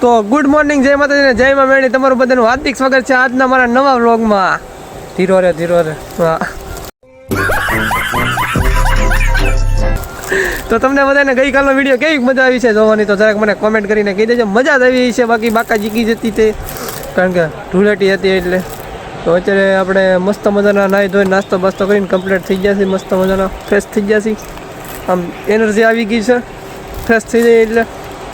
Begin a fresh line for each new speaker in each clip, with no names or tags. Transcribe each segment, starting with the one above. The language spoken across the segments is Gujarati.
તો ગુડ મોર્નિંગ, જય માતાજી, જય માં મેળી. તમારું બધાનું હાર્દિક સ્વાગત છે આજના મારા નવા વ્લોગમાં. ધીરો રે હા. તો તમને બધાને ગઈકાલનો વિડીયો કેવી મજા આવી છે જોવાની, તો જરાક મને કોમેન્ટ કરીને કહી દેજો. મજા જ આવી છે, બાકી બાકા જીકી જતી તે, કારણ કે ધૂળેટી હતી એટલે. તો અત્યારે આપણે મસ્ત મજાના નાહી ધોઈ નાસ્તો બાસ્તો કરીને કમ્પ્લીટ થઈ ગયા છે, મસ્ત મજાના ફ્રેશ થઈ ગયા છે. આમ એનર્જી આવી ગઈ છે, ફ્રેશ થઈ જાય એટલે.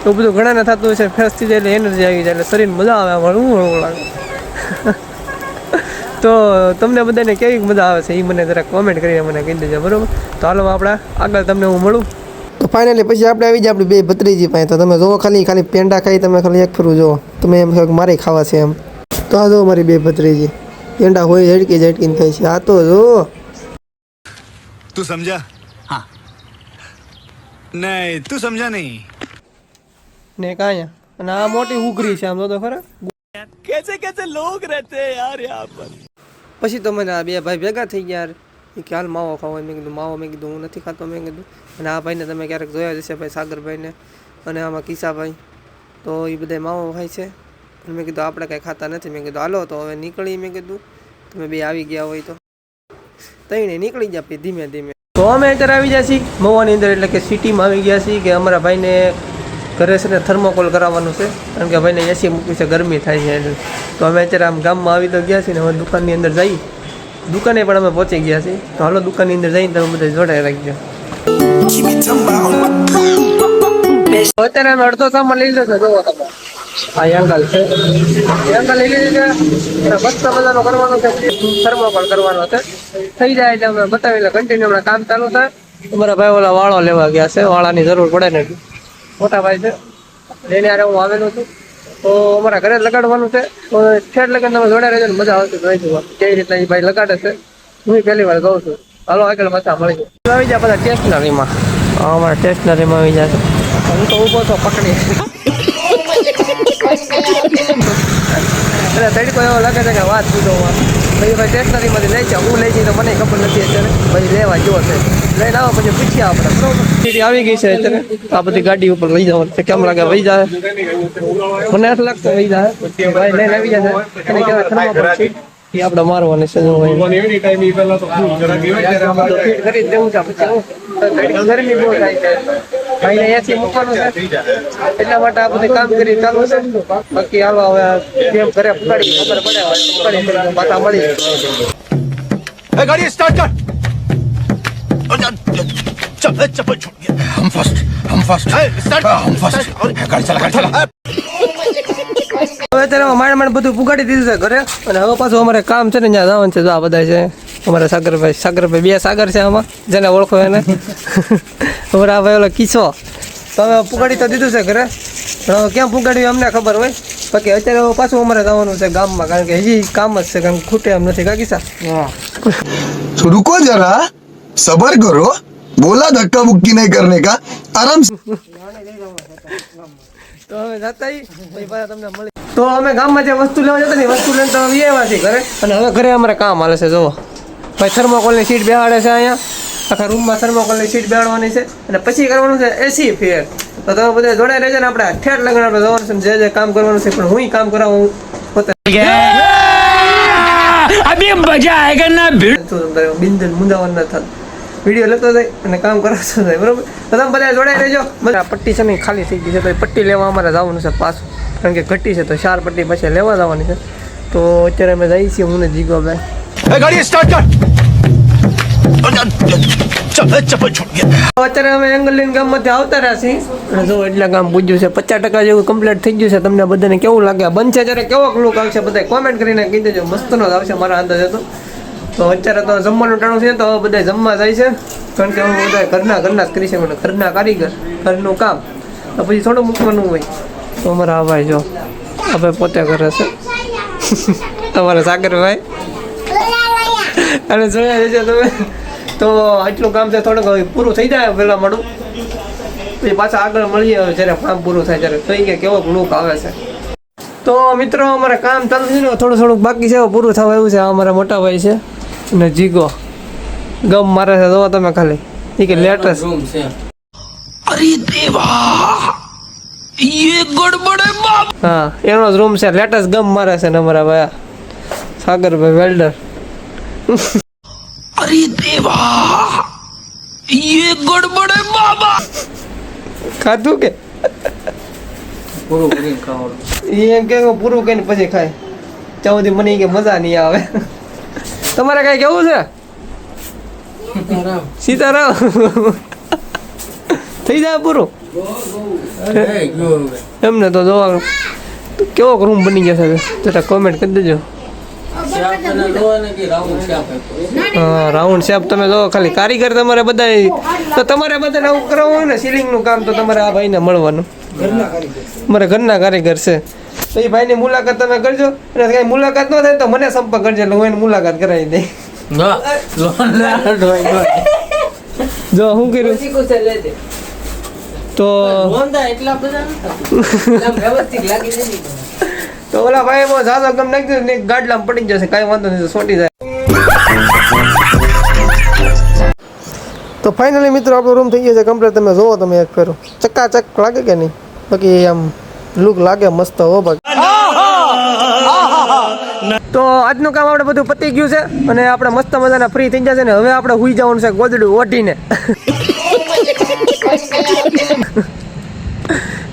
તો બધું ઘણાને થતું હોય છે, ફ્રેશ થઈ જાય એટલે એનર્જી આવી જાય એટલે શરીર મજા આવે, હળવું લાગે. તો તમને બધાને કેવી મજા આવે છે એ મને જરાક કોમેન્ટ કરીને મને કહી દેજો, બરાબર? તો હાલો આપણે આગળ તમને હું મળું. તો ફાઇનલી પછી આપણે આવી જાય આપણી બે ભત્રીજી પાસે. તો તમે જોવો ખાલી પેંડા ખાઈ તમે ખાલી એક ફરું જોવો, તમે એમ કહો કે મારે ખાવા છે એમ. તો આ જો મારી બે ભત્રીજી પેંડા હોય ઝટકીને ખાય છે. આ તો જો
તું સમજા? હા. નહીં તું સમજા નહીં
ને કાંઈ. અને આ મોટી ઉઘરી છે, આમ તો ખરા
कैसे कैसे लोग रहते हैं यार यहाँ पर.
પછી તો મને આ બે ભાઈ ભેગા થઈ ગયા એ કે હાલ માવો ખાવો. મેં કીધું માવો, મેં કીધું હું નથી ખાતો, મેં કીધું. અને આ ભાઈને તમે ક્યારેક જોયા જશે, ભાઈ સાગરભાઈને, અને આમાં કિસ્સાભાઈ, તો એ બધા માવો ખાય છે. અને મેં કીધું આપણે કાંઈ ખાતા નથી. મેં કીધું હાલો તો હવે નીકળી. મેં કીધું તમે બે આવી ગયા હોય તો તઈને નીકળી ગયા પછી ધીમે ધીમે. તો અમે અત્યારે આવી ગયા છીએ મવાની અંદર, એટલે કે સિટીમાં આવી ગયા છીએ કે અમારા ભાઈને ઘરે છે ને થર્મોકોલ કરાવવાનું છે, કારણ કે ભાઈને એસી મૂકી છે, ગરમી થાય છે એટલે. તો અમે અત્યારે આમ ગામમાં આવી તો ગયા છીએ ને હવે દુકાનની અંદર જઈ. દુકાને પણ અમે પહોંચી ગયા છીએ. તો હાલો દુકાનની અંદર જઈને તમે બધા જોડાઈ રાખજો. અત્યારે અમે અડધો સામાન લઈ લીધો છે, જોવો તમે. આ એંગલ છે, એંગલ લઈ લીધી છે. મસ્ત મજાનો કરવાનો છે, થર્મોકોલ કરવાનો છે. થઈ જાય એટલે અમે બતાવી કન્ટિન્યુ હમણાં કામ ચાલુ થાય. અમારા ભાઈ ઓલા વાળો લેવા ગયા છે, વાળાની જરૂર પડે ને, મોટા ભાઈ છે લઈને યારે હું આવેલો છું. તો અમારા ઘરે લગાડવાનું છે, તો છેડ લગાડ તમે જોડે રહેજો ને મજા આવશે. જોઈ જુઓ કેવી રીતના એ ભાઈ લગાડે છે, હું પહેલી વાર કહું છું. હાલો આગળ પાછા મળી જાય. આવી જાય બધા સ્ટેશનરીમાં, અમારા સ્ટેશનરીમાં આવી જાય. હું તો ઊભો છો પકડી, એટલે તડકો એવો લાગે છે કે વાત પૂછોમાં. પછી ભાઈ સ્ટેશનરીમાંથી લઈ જાઓ, હું લઈ જઈ તો મને ખબર નથી અત્યારે. પછી લેવા જો છે, લઈને આવો પછી પૂછ્યા આપણે, બરોબર? આવી ગઈ છે અત્યારે. આ બધી ગાડી ઉપર લઈ જવાનું છે. કેમ લાગે વહી જાય? મને આટલું લાગતું વહી જાય. ભાઈ લઈને આવી જાય એને કહેવાય થર્મોકોલ શીટ. એ આપણે મારવાની છે. કરી દેવું છે પછી ગરમી બહુ થાય છે, ભાઈને એસી મૂકવાનું છે, એટલા માટે આ બધું કામ કરી ચાલુ છે. બાકી હાલો હવે જેમ ઘરે પકડી ખબર પડે પકડી પાછા મળી જાય.
गाड़ी स्टार्ट कर. चप्पल छूट गया. हम फर्स्ट स्टार्ट. हम फर्स्ट. गाड़ी चला.
હવે અત્યારે માંડ બધું પુગાડી દીધું છે ઘરે. અને હવે પાછું અમારે કામ છે ને ત્યાં જવાનું છે. જો આ બધા છે અમારા સાગરભાઈ બે સાગર છે આમાં, જેને ઓળખો એને. અમારા આ ભાઈ ઓલો કિસ્સો. તો હવે પુગાડી તો દીધું છે ઘરે, પણ હવે ક્યાં પુગાડ્યું અમને ખબર હોય. બાકી અત્યારે હવે પાછું અમારે જવાનું છે ગામમાં, કારણ કે હજી કામ જ છે, કારણ કે ખૂટે એમ નથી. કા કિસ્સા?
रुको जरा, सबर करो. बोला धक्का मुक्की नहीं करने का, आराम से.
તો હવે જતા પછી પાછા તમને મળી. તો અમે ગામમાં જે વસ્તુ લેવા જતા ને વસ્તુ લઈને તો અમે આવ્યા છીએ ઘરે. અને હવે ઘરે અમારે કામ હાલે છે. જુઓ ભાઈ થર્મોકોલની સીટ બેહાડે છે અહીંયા, આખા રૂમમાં થર્મોકોલની સીટ બેહાડવાની છે. અને પછી કરવાનું છે એસી ફેર. તો તમે બધા જોડાઈ રહેજો ને, આપણે ઠેઠ લગન આપણે જવાનું છે, જે કામ કરવાનું છે. પણ હું કામ કરાવું પોતે
अभी मजा आएगा ना.
બિંદન મુંદાવન ના થાય, વિડીયો લેતો જાય અને કામ કરાવતો જાય, બરોબર? તો તમે બધા જોડાઈ રહેજો. બધા પટ્ટી છે ને ખાલી થઈ ગઈ છે, તો એ પટ્ટી લેવા અમારે જવાનું છે પાછું, કારણ કે ઘટી છે. તો 4 પટ્ટી પછી લેવા જવાની છે. તો અત્યારે અમે જઈએ છીએ, હું ને જીગો ભાઈ.
गाड़ी स्टार्ट कर. चप्पल छूट गया.
અત્યારે અમે એંગલિન ગામમાંથી આવતા રહ્યા છીએ. અને જો એટલે ગામ પૂજ્યું છે, 50% જેવું કમ્પ્લીટ થઈ ગયું છે. તમને બધાને કેવું લાગે? બનશે ત્યારે કેવો લુક આવશે બધા કોમેન્ટ કરીને કહી દેજો. મસ્તનો જ આવશે મારા અંદાજે તો અત્યારે તો જમવાનું ટાણું છે, તો બધા જમવા જાય છે, કારણ કે હું બધા ઘરના જ કરી છે. મને ઘરના કારીગર, ઘરનું કામ, તો પછી થોડું મૂકવાનું હોય. તો અમારા આ ભાઈ જો આ ભાઈ પોતે કરે છે, તમારા સાગરભાઈ. અને જોયા જજો તમે. તો આટલું કામ છે, થોડુંક પૂરું થઈ જાય પહેલાં મળું, પછી પાછા આગળ મળીએ જ્યારે કામ પૂરું થાય ત્યારે. તો કે કેવો લુક આવે છે. તો મિત્રો અમારે કામ ચાલુ છે ને, થોડુંક બાકી છે, પૂરું થવા એવું છે. આ અમારા મોટા ભાઈ છે અને જીગો ગમ મારે છે. જોવો તમે ખાલી એ કે લેટેસ્ટ.
अरे देवा
હા એનો જ રૂમ છે. લેટેસ્ટ ગમ મારે છે ને અમારા ભાઈ સાગરભાઈ વેલ્ડર.
अरे देवा ये गड़बड़ है बाबा
ખાધું કે
પૂરું કરીને ખાવાનું.
એ એમ કે હું પૂરું કરીને પછી ખાય ત્યાં સુધી મને ઈ કે મજા નહીં આવે. તમારે કઈ કેવું છે સીતારામ? થઈ જાય પૂરું એમને તો જોવા કેવો રૂમ બની જશે જરા કોમેન્ટ કરી દેજો. હા રાઉન્ડ શેપ તમે જો ખાલી કારીગર તમારે બધા તો તમારે બધાને આવું કરાવવું હોય ને સીલિંગનું કામ તો તમારે આ ભાઈને મળવાનું. મારા ઘરના કારીગર છે તો એ ભાઈની મુલાકાત તમે કરજો અને કઈ મુલાકાત ન થાય તો મને સંપર્ક કરજો એટલે હું એની મુલાકાત કરાવી દઈ. જો શું કર્યું તો તો ઓલા ભાઈ બહુ ઝાઝો ગમ નાખજો ને ગાડલામાં પડી જશે કાંઈ વાંધો નહીં સોટી જાય. તો ફાઇનલી મિત્રો આપણો રૂમ થઈ ગયો છે કમ્પ્લીટ. તમે જોવો તમે એક ફેરો ચકાચક લાગે કે નહીં? બાકી આમ લુક લાગે મસ્ત હો બાકી. તો આજનું કામ આપણે બધું પતી ગયું છે અને આપણે મસ્ત મજાના ફ્રી થઈ જશે ને હવે આપણે હુઈ જવાનું છે ગોદડું ઓઢીને.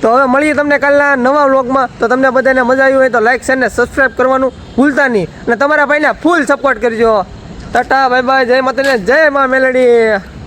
તો હવે મળીએ તમને કાલના નવા વ્લોગમાં. તો તમને બધાને મજા આવી હોય તો લાઈક શેર ને સબસ્ક્રાઈબ કરવાનું ભૂલતા નહીં અને તમારા ભાઈને ફૂલ સપોર્ટ કરજો. ટાટા બાય બાય, જય માતાજી, જય મા મેલડી.